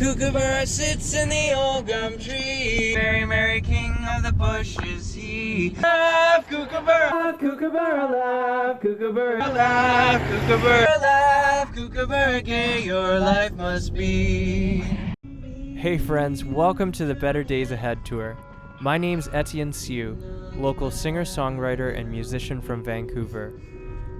Kookaburra sits in the old gum tree. Merry, merry king of the bush is he. Laugh, Kookaburra, laugh, Kookaburra, laugh, Kookaburra, laugh, Kookaburra, laugh, Kookaburra, gay your life must be. Hey friends, welcome to the Better Days Ahead tour. My name's Etienne Siew, local singer-songwriter and musician from Vancouver.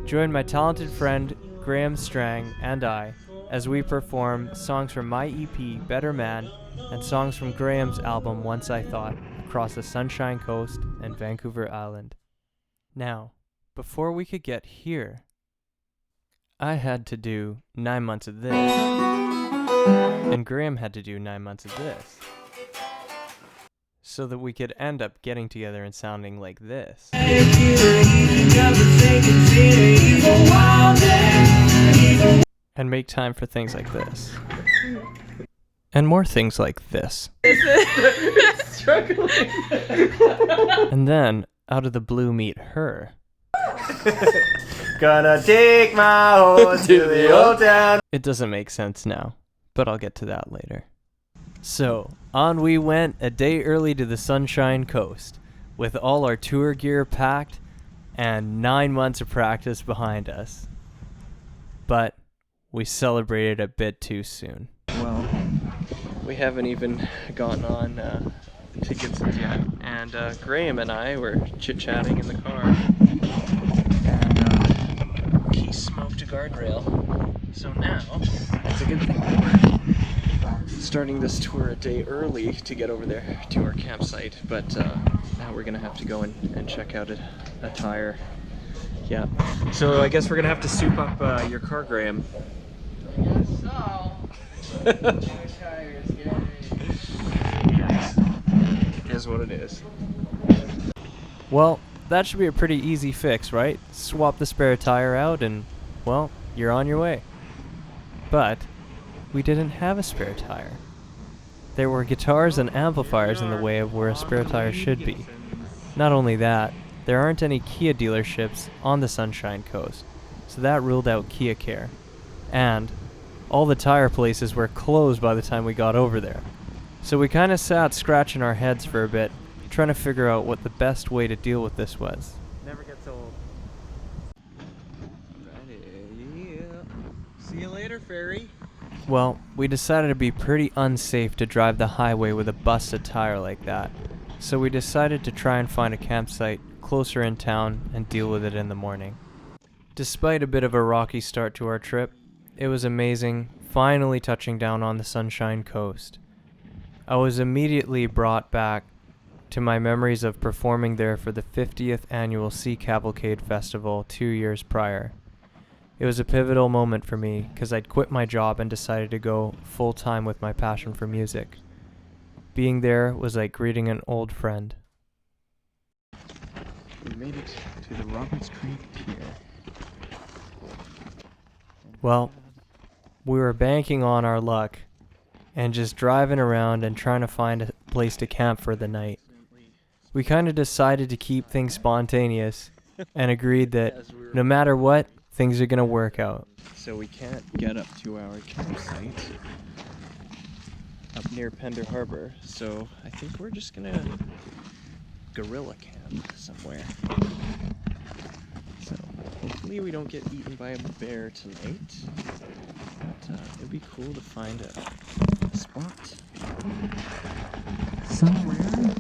Join my talented friend Graham Strang and I as we perform songs from my EP, Better Man, and songs from Graham's album, Once I Thought, across the Sunshine Coast and Vancouver Island. Now, before we could get here, I had to do 9 months of this, and Graham had to do 9 months of this, so that we could end up getting together and sounding like this. And make time for things like this. And more things like this. And then, out of the blue, meet her. Gonna take my horse to the old town. It doesn't make sense now, but I'll get to that later. So, on we went a day early to the Sunshine Coast, with all our tour gear packed and 9 months of practice behind us. But we celebrated a bit too soon. Well, we haven't even gotten on tickets yet, and Graham and I were chit-chatting in the car, and he smoked a guardrail. So now, it's a good thing that we're starting this tour a day early to get over there to our campsite, but now we're gonna have to go and check out a tire. Yeah, so I guess we're gonna have to soup up your car, Graham. I guess so. Is what it is. Well, that should be a pretty easy fix, right? Swap the spare tire out and, well, you're on your way. But we didn't have a spare tire. There were guitars and amplifiers in the way of where a spare tire should be. Not only that, there aren't any Kia dealerships on the Sunshine Coast, so that ruled out Kia Care. And all the tire places were closed by the time we got over there. So we kind of sat scratching our heads for a bit, trying to figure out what the best way to deal with this was. Never gets old. Alrighty, yeah. See you later, fairy. Well, we decided it'd be pretty unsafe to drive the highway with a busted tire like that, so we decided to try and find a campsite closer in town and deal with it in the morning. Despite a bit of a rocky start to our trip, it was amazing finally touching down on the Sunshine Coast. I was immediately brought back to my memories of performing there for the 50th annual Sea Cavalcade Festival 2 years prior. It was a pivotal moment for me because I'd quit my job and decided to go full-time with my passion for music. Being there was like greeting an old friend. We made it to the Roberts Creek Pier. Well, we were banking on our luck and just driving around and trying to find a place to camp for the night. We kind of decided to keep things spontaneous and agreed that no matter what, things are going to work out. So we can't get up to our campsite up near Pender Harbor, so I think we're just gonna guerrilla camp somewhere. So hopefully we don't get eaten by a bear tonight, but it'd be cool to find a spot somewhere.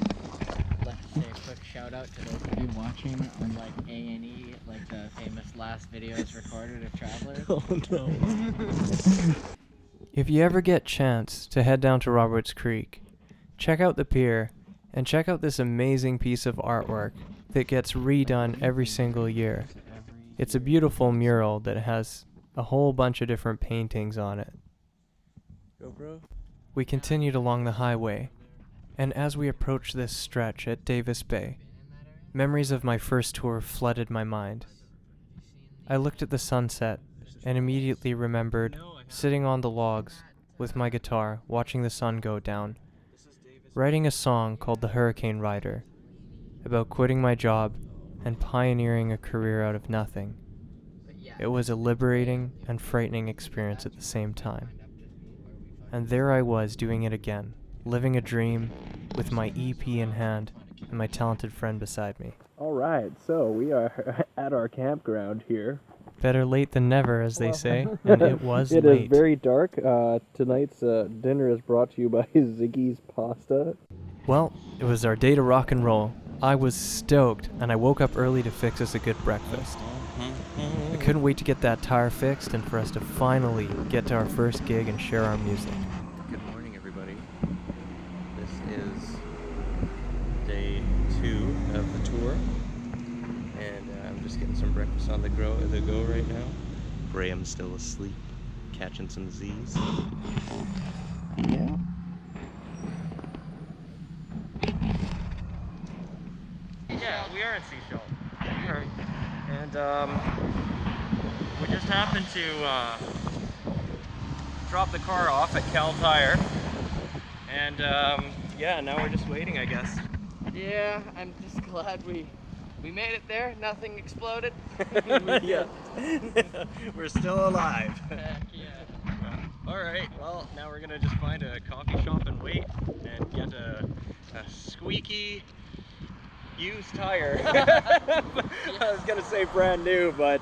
Let's say a quick shout out to those of you watching on like A&E, like the famous last videos recorded of travelers. Oh no. If you ever get chance to head down to Roberts Creek, check out the pier and check out this amazing piece of artwork that gets redone every single year. It's a beautiful mural that has a whole bunch of different paintings on it. GoPro? We continued along the highway, and as we approached this stretch at Davis Bay, memories of my first tour flooded my mind. I looked at the sunset and immediately remembered sitting on the logs with my guitar, watching the sun go down, writing a song called The Hurricane Rider, about quitting my job and pioneering a career out of nothing. It was a liberating and frightening experience at the same time. And there I was doing it again, living a dream with my EP in hand and my talented friend beside me. Alright, so we are at our campground here. Better late than never, as they say, and it was It late. is very dark. Tonight's dinner is brought to you by Ziggy's Pasta. Well, it was our day to rock and roll. I was stoked, and I woke up early to fix us a good breakfast. I couldn't wait to get that tire fixed and for us to finally get to our first gig and share our music. Good morning, everybody. This is day 2 of the tour, and I'm just getting some breakfast on the go right now. Graham's still asleep, catching some Z's. Yeah. Yeah, we are in Seashell. Alright. And we just happened to drop the car off at Cal Tire. And yeah, now we're just waiting, I guess. Yeah, I'm just glad we made it there. Nothing exploded. Yeah. We're still alive. Heck yeah. Alright, well, now we're gonna just find a coffee shop and wait and get a squeaky used tire. I was gonna say brand new, but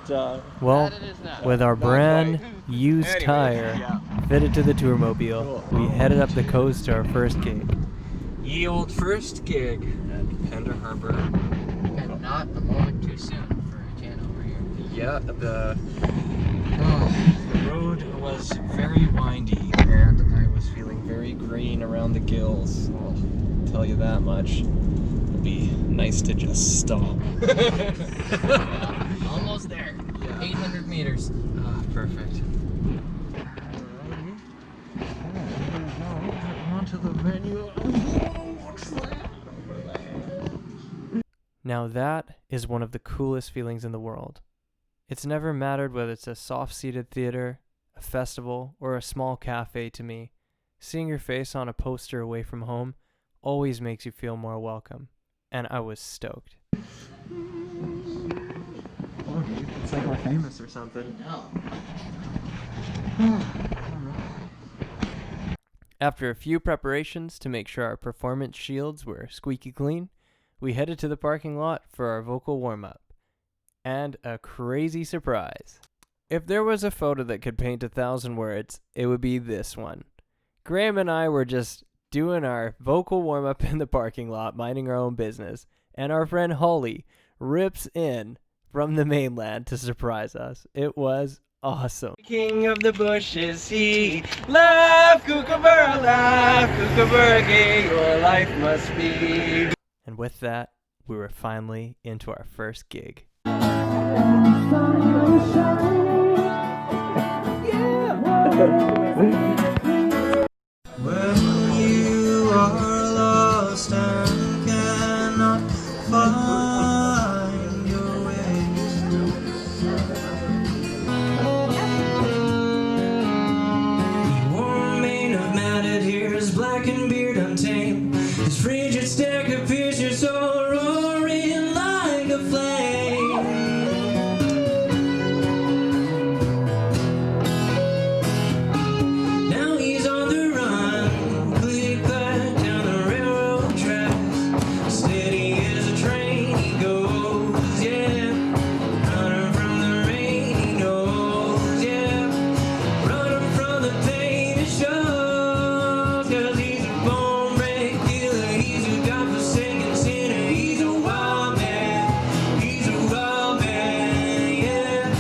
Well, That it is now. with our Not brand quite. used Anyways, tire yeah. fitted to the tourmobile, Cool. we headed up the coast to our first gig. Ye old first gig at Pender Harbor. And not a moment too soon for Etienne over here. Yeah, the road was very windy and I was feeling very green around the gills. I'll tell you that much. It'd be nice to just stop. Yeah, almost there. Yeah. 800 meters. Ah, perfect. Onto the venue. Now that is one of the coolest feelings in the world. It's never mattered whether it's a soft-seated theater, a festival, or a small cafe to me. Seeing your face on a poster away from home always makes you feel more welcome. And I was stoked. Oh, dude, it's like we're famous or something. No. After a few preparations to make sure our performance shields were squeaky clean, we headed to the parking lot for our vocal warm-up. And a crazy surprise. If there was a photo that could paint 1,000 words, it would be this one. Graham and I were just doing our vocal warm-up in the parking lot, minding our own business, and our friend Holly rips in from the mainland to surprise us. It was awesome. King of the bush is he. Laugh, kookaburra, laugh, kookaburra, gay your life must be. And with that, we were finally into our first gig. When you are lost and cannot find your way, warm mane of matted hair, his blackened beard untamed, his frigid stare could pierce your soul, roaring like a flame. Now he's on the run, click back down the railroad tracks. Steady as a train he goes, yeah. Running from the rain he knows, yeah. Running from the pain it shows. 'Cause he's a bone break killer, he's a godforsaken sinner. He's a wild man, yeah.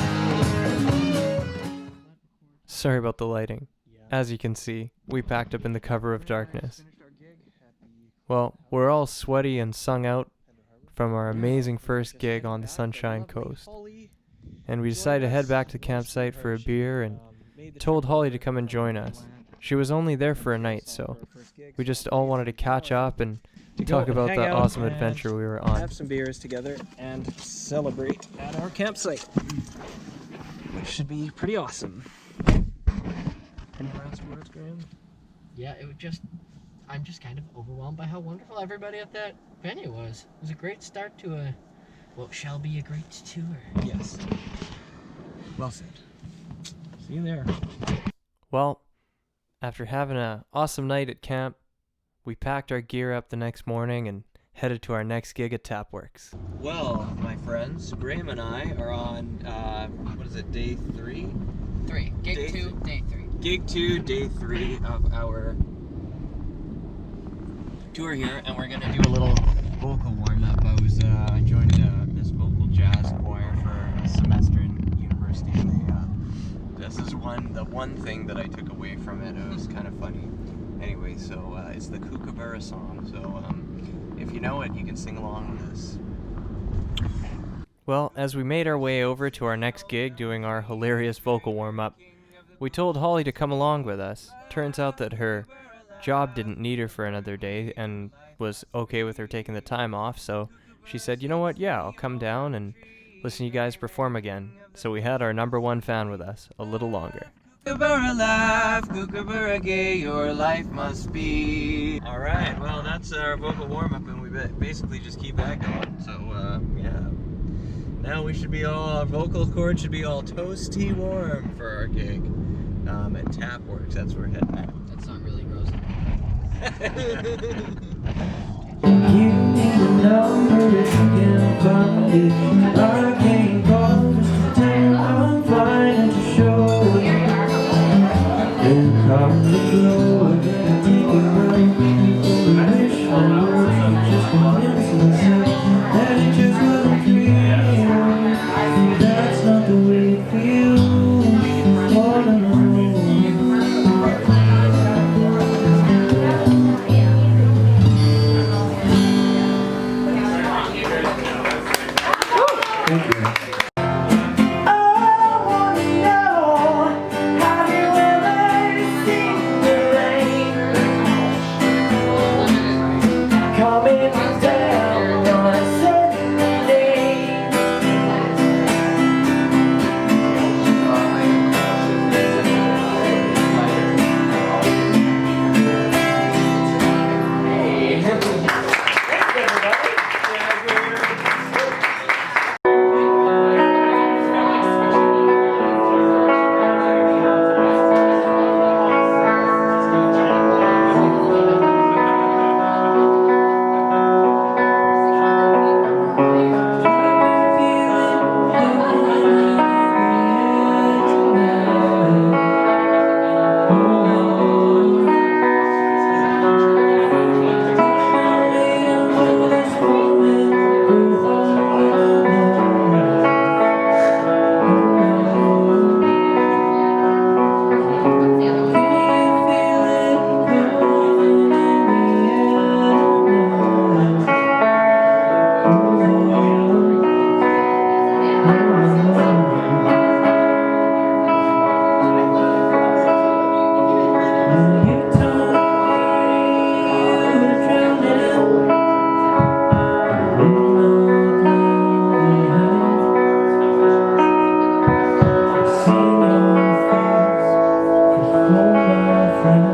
Sorry about the lighting. As you can see, we packed up in the cover of darkness. Well, we're all sweaty and sung out from our amazing first gig on the Sunshine Coast. And we decided to head back to the campsite for a beer and told Holly to come and join us. She was only there for a night, so we just all wanted to catch up and talk about the awesome adventure we were on. Have some beers together and celebrate at our campsite, which should be pretty awesome. Any last words, Graham? Yeah, I'm just kind of overwhelmed by how wonderful everybody at that venue was. It was a great start to what shall be a great tour. Yes. Well said. See you there. Well, After having an awesome night at camp, we packed our gear up the next morning and headed to our next gig at Tapworks. Well, my friends, Graham and I are on, what is it, day 3? 3. Gig Day 2, day 3. Gig 2, day 3 of our tour here, and we're gonna do a little vocal warm-up. I joined this vocal jazz choir for a semester in university, and this is the one thing that I took away from it. It was kind of funny. Anyway, so it's the Kookaburra song, so if you know it, you can sing along with us. Well, as we made our way over to our next gig doing our hilarious vocal warm-up, we told Holly to come along with us. Turns out that her job didn't need her for another day and was okay with her taking the time off, so she said, you know what, yeah, I'll come down and listen to you guys perform again. So we had our number 1 fan with us a little longer. Kookaburra laugh, Kookaburra gay, your life must be. Alright, well that's our vocal warm-up, and we basically just keep that going, so yeah. Now we should be our vocal cords should be all toasty warm for our gig at Tapworks. That's where we're heading at. That's not really gross. You need to know if you can find it. I can't call just to tell I'm fine and to show it. Then come the glow and then take a break. Before I wish I would just convince myself that it just wasn't real. That's not the way it feels all alone. Oh, my friend,